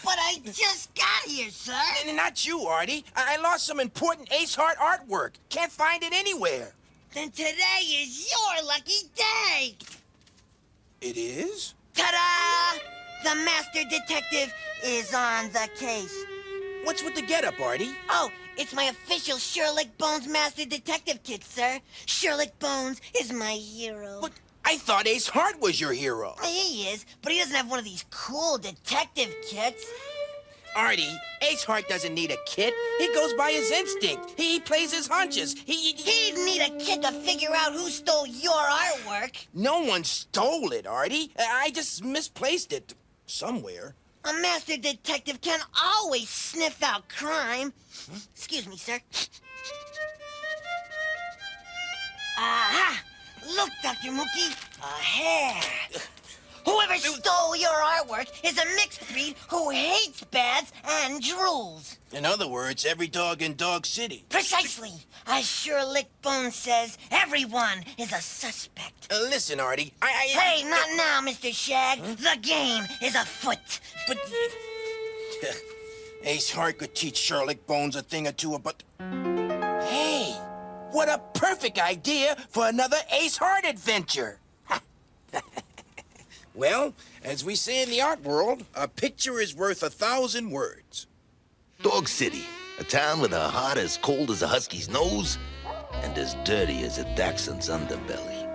But I just got here, sir. Not you, Artie. I lost some important Ace Hart artwork. Can't find it anywhere. Then today is your lucky day. It is? Ta-da! The master detective is on the case. What's with the getup, Artie? Oh, it's my official Sherlock Bones Master Detective kit, sir. Sherlock Bones is my hero. But I thought Ace Hart was your hero. He is, but he doesn't have one of these cool detective kits. Artie, Ace Hart doesn't need a kit. He goes by his instinct. He plays his hunches. He'd need a kit to figure out who stole your artwork. No one stole it, Artie. I just misplaced it somewhere. A master detective can always sniff out crime. Excuse me, sir. Aha! Look, Dr. Mookie, a hare. Whoever stole your artwork is a mixed breed who hates bads and drools. In other words, every dog in Dog City. Precisely. As Sherlock Bones says, everyone is a suspect. Listen, Artie, Hey, not now, Mr. Shag. The game is afoot. But Ace Hart could teach Sherlock Bones a thing or two about... Hey, what a perfect idea for another Ace Hart adventure. Well, as we say in the art world, a picture is worth 1,000 words. Dog City, a town with a heart as cold as a husky's nose and as dirty as a dachshund's underbelly.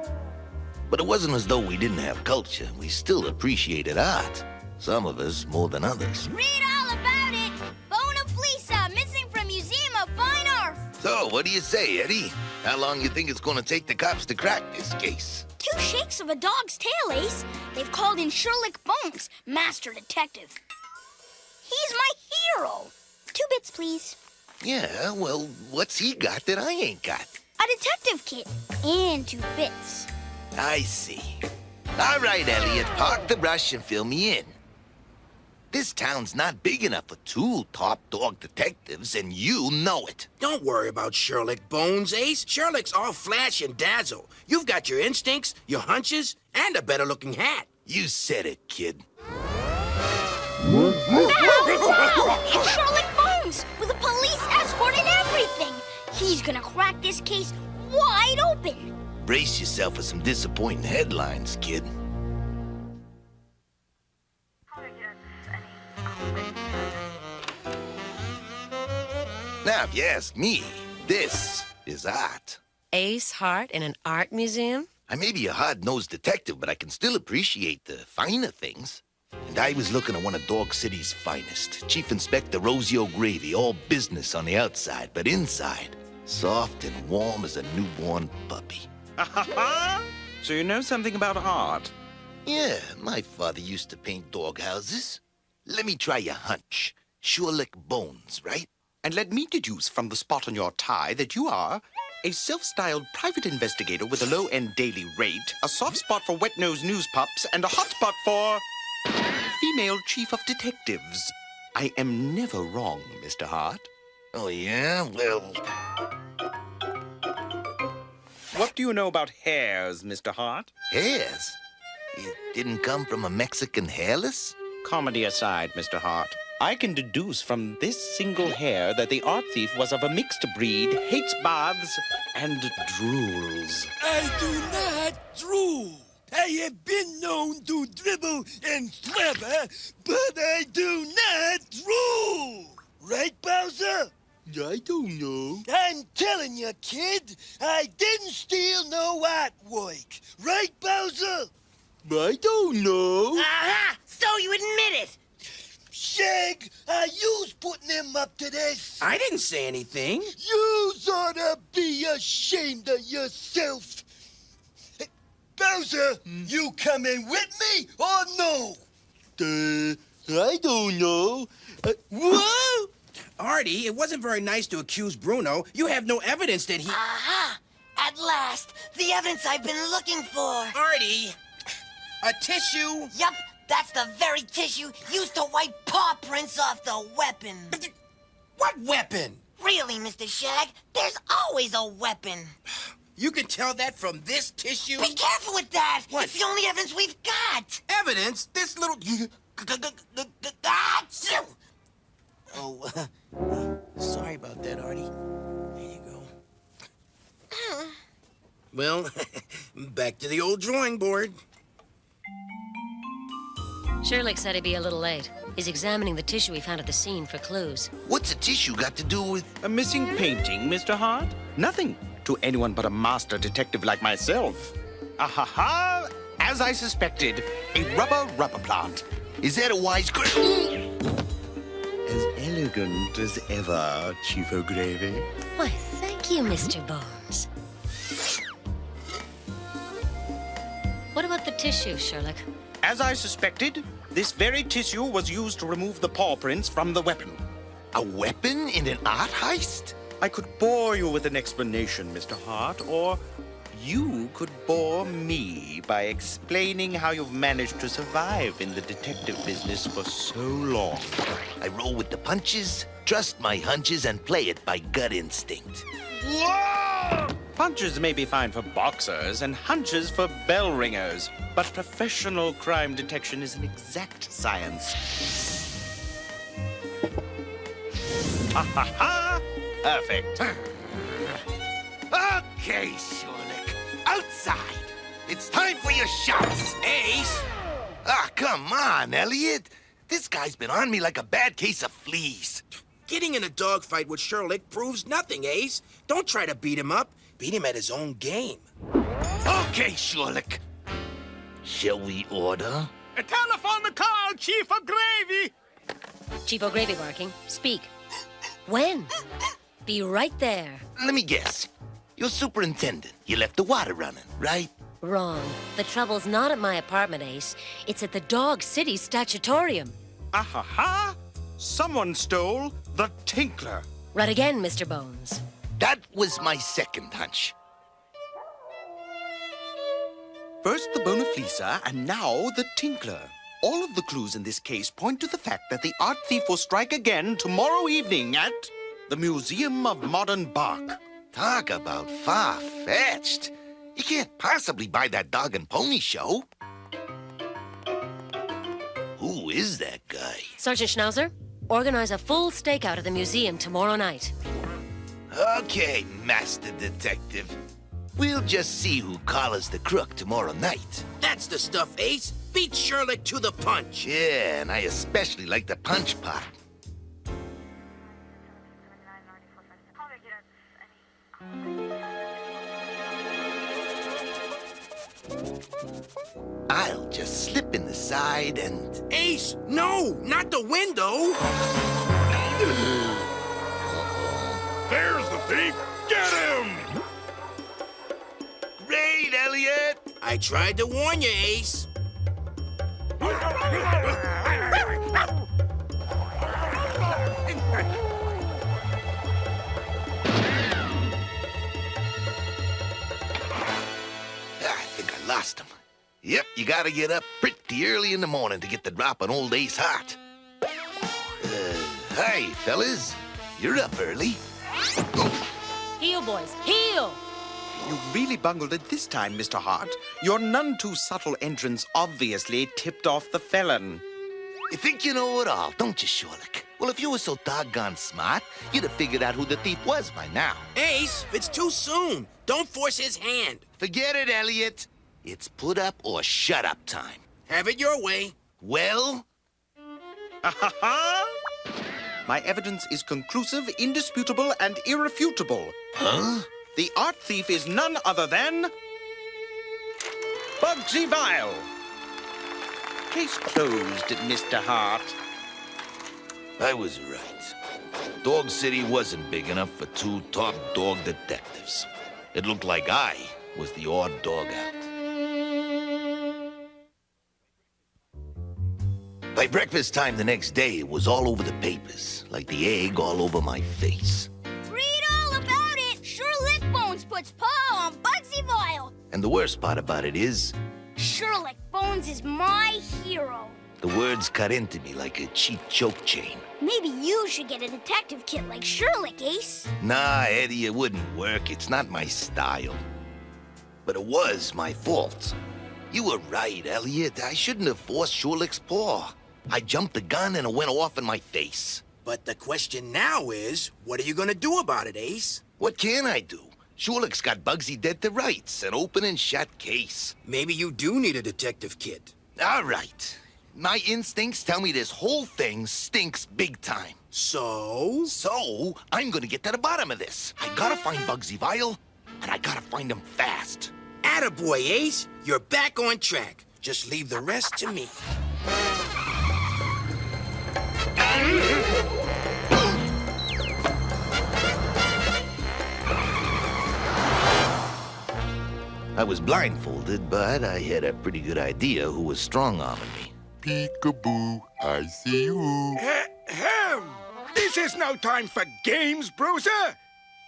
But it wasn't as though we didn't have culture. We still appreciated art. Some of us more than others. Read all about it! Bone of Fleeca, missing from Museum of Fine Art. So, what do you say, Eddie? How long you think it's gonna take the cops to crack this case? 2 shakes of a dog's tail, Ace. They've called in Sherlock Bones, Master Detective. He's my hero. 2 bits, please. Yeah, well, what's he got that I ain't got? A detective kit and 2 bits. I see. All right, Elliot, park the brush and fill me in. This town's not big enough for 2 top dog detectives, and you know it. Don't worry about Sherlock Bones, Ace. Sherlock's all flash and dazzle. You've got your instincts, your hunches, and a better-looking hat. You said it, kid. It's Sherlock Bones with a police escort and everything. He's gonna crack this case wide open. Brace yourself for some disappointing headlines, kid. Now, if you ask me, this is art. Ace Hart in an art museum? I may be a hard-nosed detective, but I can still appreciate the finer things. And I was looking at one of Dog City's finest. Chief Inspector Rosie O'Gravy, all business on the outside, but inside, soft and warm as a newborn puppy. So you know something about art? Yeah, my father used to paint dog houses. Let me try your hunch. Sherlock Bones, right? And let me deduce from the spot on your tie that you are a self-styled private investigator with a low-end daily rate, a soft spot for wet-nosed news pups, and a hot spot for female chief of detectives. I am never wrong, Mr. Hart. Oh, yeah? Well... What do you know about hares, Mr. Hart? Hairs? It didn't come from a Mexican hairless? Comedy aside, Mr. Hart, I can deduce from this single hair that the art thief was of a mixed breed, hates baths, and drools. I do not drool. I have been known to dribble and slapper, but I do not drool. Right, Bowser? I don't know. I'm telling you, kid, I didn't steal no artwork. Right, Bowser? I don't know. Aha! So you admit it. Shag, are yous putting him up to this? I didn't say anything. Yous ought to be ashamed of yourself. Bowser, you coming with me or no? I don't know. Whoa! Artie, it wasn't very nice to accuse Bruno. You have no evidence that he... Aha! At last, the evidence I've been looking for. Artie, a tissue? Yup, that's the very tissue used to wipe paw prints off the weapon. What weapon? Really, Mr. Shag, there's always a weapon. You can tell that from this tissue? Be careful with that. What? It's the only evidence we've got. Evidence? This little... Oh, sorry about that, Artie. There you go. Well, back to the old drawing board. Sherlock said he'd be a little late. He's examining the tissue he found at the scene for clues. What's a tissue got to do with... A missing painting, Mr. Hart? Nothing to anyone but a master detective like myself. Ahaha! As I suspected, a rubber plant. Is that a wise... As elegant as ever, Chief O'Gravy. Why, thank you, Mr. Bones. What about the tissue, Sherlock? As I suspected, this very tissue was used to remove the paw prints from the weapon. A weapon in an art heist? I could bore you with an explanation, Mr. Hart, or you could bore me by explaining how you've managed to survive in the detective business for so long. I roll with the punches, trust my hunches, and play it by gut instinct. Whoa! Punches may be fine for boxers and hunches for bell ringers, but professional crime detection is an exact science. Ha ha ha! Perfect. Okay, Sherlock. Outside. It's time for your shots. Ace! Ah, come on, Elliot. This guy's been on me like a bad case of fleas. Getting in a dogfight with Sherlock proves nothing, Ace. Don't try to beat him up. Beat him at his own game. Okay, Sherlock. Shall we order? A telephone call, Chief O'Gravy. Chief O'Gravy barking. Speak. When? Be right there. Let me guess. You're superintendent. You left the water running, right? Wrong. The trouble's not at my apartment, Ace. It's at the Dog City Statutorium. Ahaha! Someone stole the Tinkler. Right again, Mr. Bones. That was my second hunch. First the Bona Fisa, and now the Tinkler. All of the clues in this case point to the fact that the art thief will strike again tomorrow evening at the Museum of Modern Bark. Talk about far-fetched. You can't possibly buy that dog and pony show. Who is that guy? Sergeant Schnauzer, organize a full stakeout at the museum tomorrow night. Okay, Master Detective. We'll just see who collars the crook tomorrow night. That's the stuff, Ace. Beat Sherlock to the punch. Yeah, and I especially like the punch part. I'll just slip in the side and... Ace, no, not the window. There's the thief. Get him! Great, Elliot! I tried to warn you, Ace. I think I lost him. Yep, you gotta get up pretty early in the morning to get the drop on old Ace Hart. Hi, fellas. You're up early. Heel, boys, heel! You really bungled it this time, Mr. Hart. Your none too subtle entrance obviously tipped off the felon. You think you know it all, don't you, Sherlock? Well, if you were so doggone smart, you'd have figured out who the thief was by now. Ace, it's too soon. Don't force his hand. Forget it, Elliot. It's put up or shut up time. Have it your way. Well, My evidence is conclusive, indisputable, and irrefutable. huh? The art thief is none other than... Bugsy Vile. Case closed, Mr. Hart. I was right. Dog City wasn't big enough for two top dog detectives. It looked like I was the odd dog out. By breakfast time the next day, it was all over the papers, like the egg all over my face. Read all about it. Sherlock Bones puts paw on Bugsy Vile. And the worst part about it is, Sherlock Bones is my hero. the words cut into me like a cheap choke chain. Maybe you should get a detective kit like Sherlock, Ace. Nah, Eddie, it wouldn't work. It's not my style. But it was my fault. You were right, Elliot. I shouldn't have forced Sherlock's paw. I jumped the gun and it went off in my face. But the question now is, what are you gonna do about it, Ace? What can I do? Sherlock's got Bugsy dead to rights, an open and shut case. Maybe you do need a detective kit. All right. My instincts tell me this whole thing stinks big time. So? So, I'm gonna get to the bottom of this. I gotta find Bugsy Vile, and I gotta find him fast. Attaboy, Ace. You're back on track. Just leave the rest to me. I was blindfolded, but I had a pretty good idea who was strong-arming me. Peekaboo, I see you. Ahem! This is no time for games, Bruiser.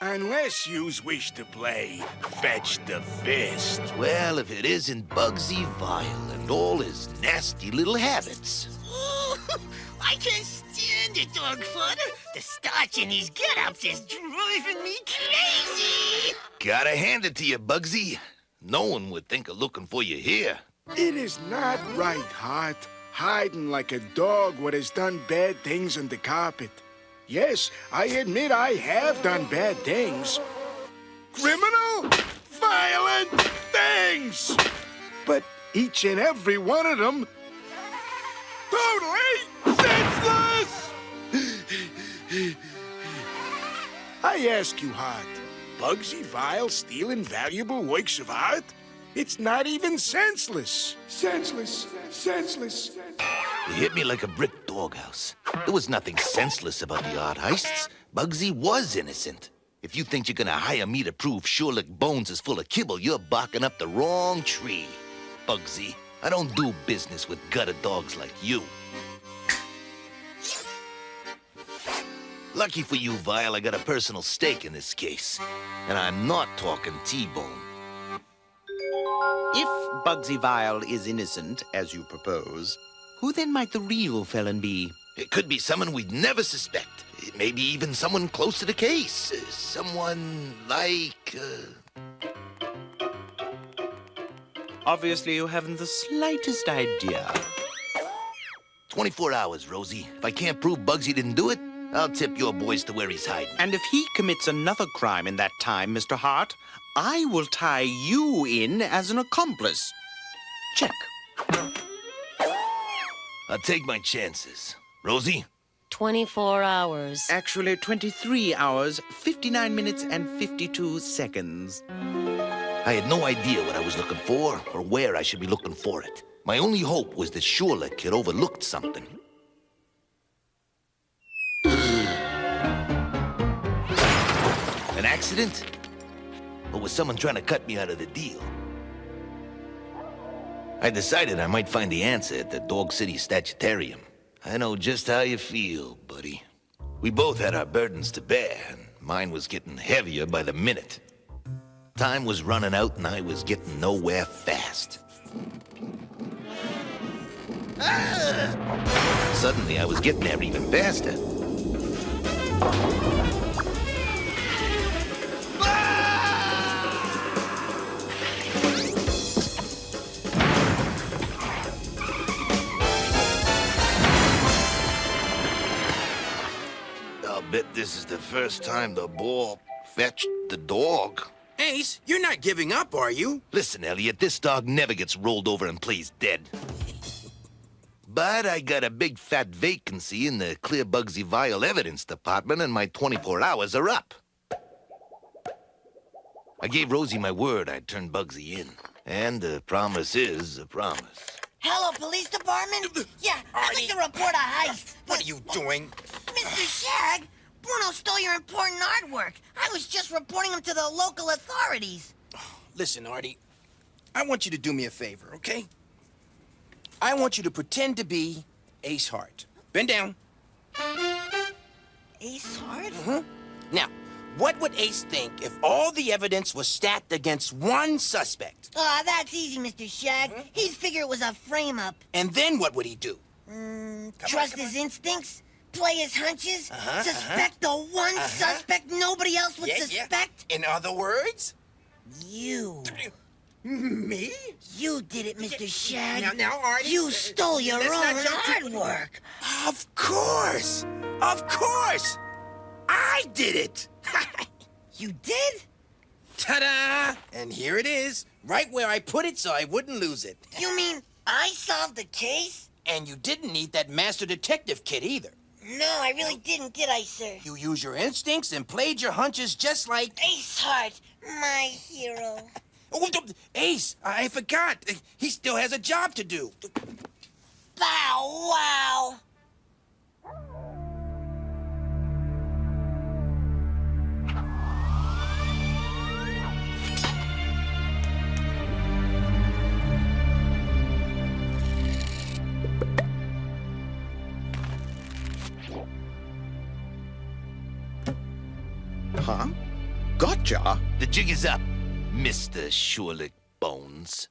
Unless yous wish to play Fetch the Fist. Well, if it isn't Bugsy Vile and all his nasty little habits. Ooh, I can't stand it, dog father. The starch in these get-ups is driving me crazy. Gotta hand it to you, Bugsy. No one would think of looking for you here. It is not right, Hart. Hiding like a dog what has done bad things on the carpet. Yes, I admit I have done bad things. Criminal, violent things! But each and every one of them totally senseless! I ask you, Hart, Bugsy Vile stealing valuable works of art? It's not even senseless. Senseless. You hit me like a brick doghouse. There was nothing senseless about the art heists. Bugsy was innocent. If you think you're gonna hire me to prove Sherlock Bones is full of kibble, you're barking up the wrong tree. Bugsy, I don't do business with gutter dogs like you. Lucky for you, Vile, I got a personal stake in this case. And I'm not talking T-bone. If Bugsy Vile is innocent, as you propose, who then might the real felon be? It could be someone we'd never suspect. Maybe even someone close to the case. Someone like... Obviously, you haven't the slightest idea. 24 hours, Rosie. If I can't prove Bugsy didn't do it, I'll tip your boys to where he's hiding. And if he commits another crime in that time, Mr. Hart, I will tie you in as an accomplice. Check. I'll take my chances. Rosie? 24 hours. Actually, 23 hours, 59 minutes, and 52 seconds. I had no idea what I was looking for or where I should be looking for it. My only hope was that Sherlock had overlooked something. An accident? Or was someone trying to cut me out of the deal? I decided I might find the answer at the Dog City Statutarium. I know just how you feel, buddy. We both had our burdens to bear, and mine was getting heavier by the minute. Time was running out, and I was getting nowhere fast. Suddenly, I was getting there even faster. I'll bet this is the first time the ball fetched the dog. Ace, you're not giving up, are you? Listen, Elliot, this dog never gets rolled over and plays dead. But I got a big fat vacancy in the Clear Bugsy Vile Evidence Department, and my 24 hours are up. I gave Rosie my word I'd turn Bugsy in. And a promise is a promise. Hello, police department? Yeah, I'd like to report a heist. What are you doing? Mr. Shag, Bruno stole your important artwork. I was just reporting him to the local authorities. Listen, Artie, I want you to do me a favor, okay? I want you to pretend to be Ace Hart. Bend down. Ace Hart? Now, what would Ace think if all the evidence was stacked against one suspect? Oh, that's easy, Mr. Shag. He'd figure it was a frame-up. And then what would he do? Trust his instincts? Play his hunches? Suspect the one suspect nobody else would suspect? In other words? You. Me? You did it, Mr. Shag. Now, Artie. You stole your Let's not own jump too- artwork. Of course! Of course! I did it! You did? Ta-da! And here it is, right where I put it so I wouldn't lose it. You mean I solved the case? And you didn't need that master detective kit either. No, I really didn't, did I, sir? You used your instincts and played your hunches just like... Ace Hart, my hero. Oh, Ace, I forgot. He still has a job to do. Bow wow. Huh? Gotcha. The jig is up, Mr. Surelick Bones.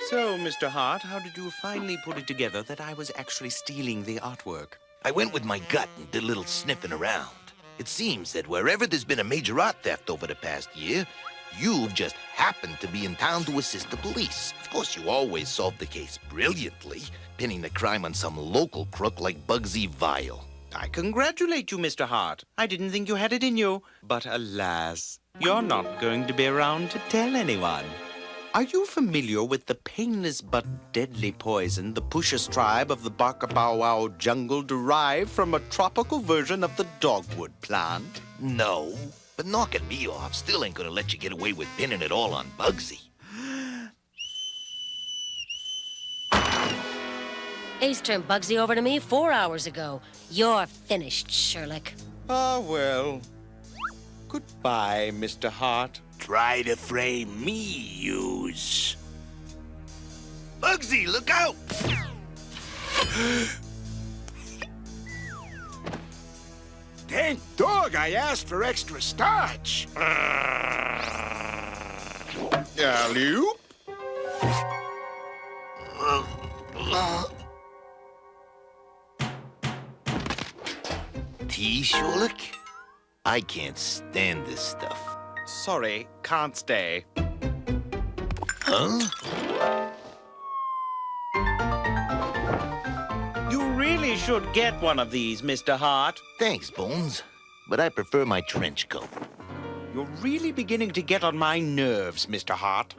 So, Mr. Hart, how did you finally put it together that I was actually stealing the artwork? I went with my gut and did a little sniffing around. It seems that wherever there's been a major art theft over the past year, you've just happened to be in town to assist the police. Of course, you always solve the case brilliantly, pinning the crime on some local crook like Bugsy Vile. I congratulate you, Mr. Hart. I didn't think you had it in you. But alas, you're not going to be around to tell anyone. Are you familiar with the painless but deadly poison the Pushas tribe of the Baka Bow Wow jungle derive from a tropical version of the dogwood plant? No, but knocking me off still ain't gonna let you get away with pinning it all on Bugsy. Ace turned Bugsy over to me 4 hours ago. You're finished, Sherlock. Ah, well. Goodbye, Mr. Hart. Try to frame me, yous. Bugsy, look out! Thank dog I asked for extra starch. Alley-oop. Tea, Sherlock? I can't stand this stuff. Sorry, can't stay. Huh? You really should get one of these, Mr. Hart. Thanks, Bones, but I prefer my trench coat. You're really beginning to get on my nerves, Mr. Hart.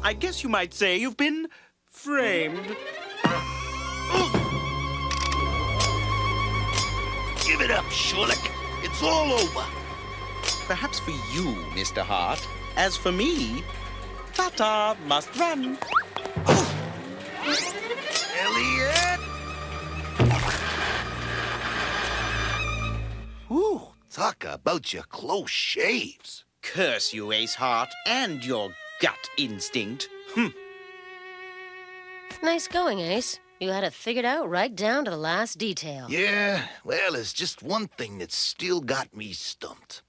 I guess you might say you've been framed. Give it up, Sherlock. It's all over. Perhaps for you, Mr. Hart. As for me, ta-ta, must run. Elliot! Whew, talk about your close shaves. Curse you, Ace Hart, and your gut instinct. Nice going, Ace. You had it figured out right down to the last detail. Yeah, well, there's just one thing that's still got me stumped.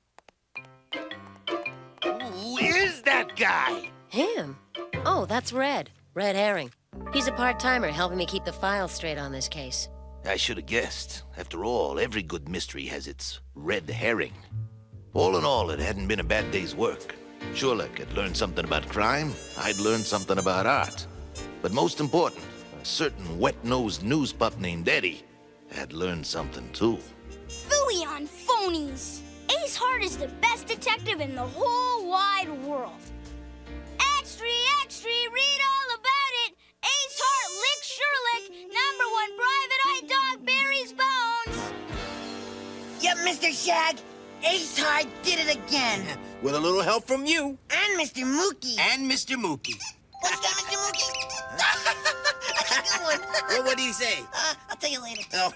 Who is that guy? Him? Oh, that's Red. Red Herring. He's a part-timer helping me keep the files straight on this case. I should have guessed. After all, every good mystery has its red herring. All in all, it hadn't been a bad day's work. Sherlock had learned something about crime. I'd learned something about art. But most important, a certain wet-nosed news pup named Eddie had learned something too. Phooey on phonies. Ace Hart is the best detective in the whole wide world. Extra, extra, read all about it. Ace Hart licks Sherlock, #1 private eye dog buries bones. Yep, Mr. Shag. Ace Hart did it again. With a little help from you. And Mr. Mookie. And Mr. Mookie. What's that, Mr. Mookie? That's a good one. Well, what did he say? I'll tell you later. Oh.